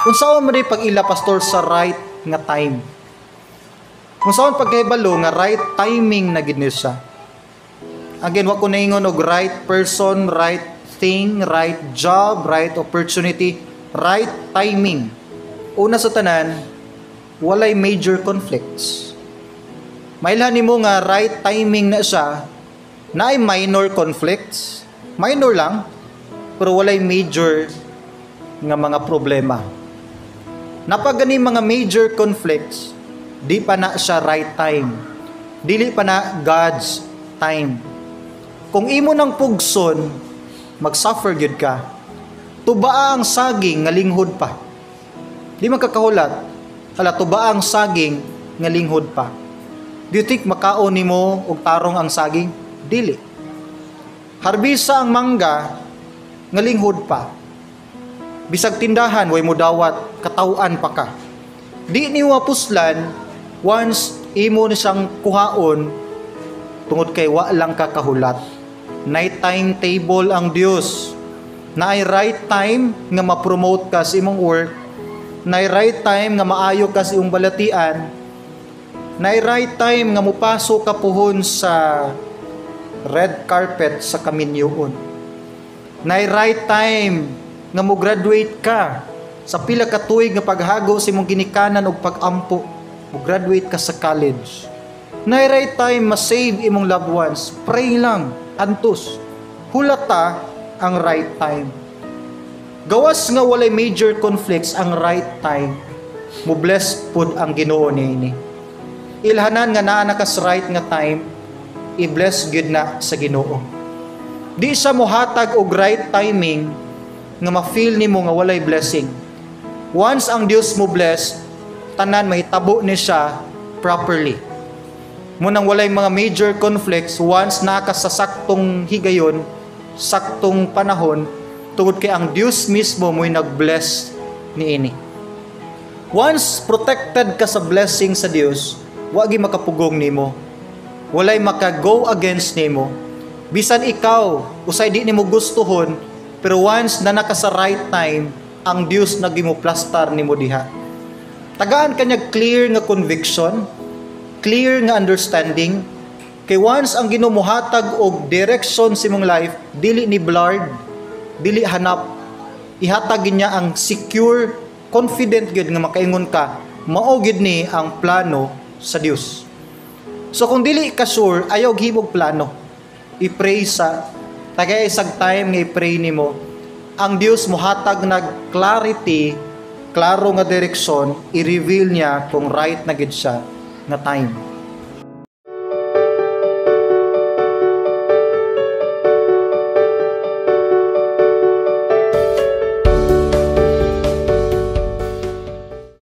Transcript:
Unsaon man pag ila pastor sa right nga time? Unsaon pagkahibalo nga right timing na gid siya? Again, wa ko naingon og right person, right thing, right job, right opportunity, right timing. Una sa tanan, walay major conflicts. Mailhan nimo nga right timing na siya, naay minor conflicts. Minor lang, pero walay major nga mga problema. Napag gani mga major conflicts, di pa na siya right time. Dili pa na God's time. Kung imo nang pugson, mag-suffer gyud ka. Tubaa ang saging nga linghod pa. Di magkakahulat. Hala, tubaa ang saging nga linghod pa. Do you think makaon nimo og tarong ang saging? Dili. Harbisa ang mangga nga linghod pa. Bisag tindahan way mo dawat, katawan pa ka. Di ni wapuslan once imo ni siyang kuhaon tungod kay wa lang ka kahulat. Night timetable ang Dios. Naay right time nga ma-promote ka sa imong work. Naay right time nga maayo ka sa imong balatian. Naay right time nga mupasok ka puhon sa red carpet sa kaminyoon. Naay right time nga mo graduate ka sa pila ka tuig nga paghago sa imong ginikanan og pag-ampo. Mo graduate ka sa college. Naay right time ma-save imong loved ones. Pray lang, antus. Hulata ang right time. Gawas nga walay major conflicts ang right time. Mo bless pud ang Ginoo niini. Ilhanan nga naa ka sa right nga time, i-bless gyud na sa Ginoo. Di sa mohatag og right timing nga ma-feel nimo nga walay blessing. Once ang Dios mo bless, tanan mahitabo ni siya properly. Munang walay mga major conflicts once naka sa saktong higayon, saktong panahon, tungod kay ang Dios mismo mo'y nag-bless niini. Once protected ka sa blessing sa Dios, wa gi makapugong nimo. Walay maka-go against nimo. Bisan ikaw usay di nimo gustuhon, pero once na naka sa right time, ang Dios nagimo plastar nimo diha. Tagaan kanya clear nga conviction, clear nga understanding. Kay once ang Ginoo mohatag og direction sa imong life, dili ni blurred, dili hanap. Ihatag niya ang secure, confident gyud nga makaingon ka, mao gyud ni ang plano sa Dios. So kung dili ka sure, ayaw himog plano. I-pray sa tagay isag time nga i-pray nimo. Ang Dios mohatag nag clarity, klaro nga direksyon, i-reveal niya kung right na gid siya nga time.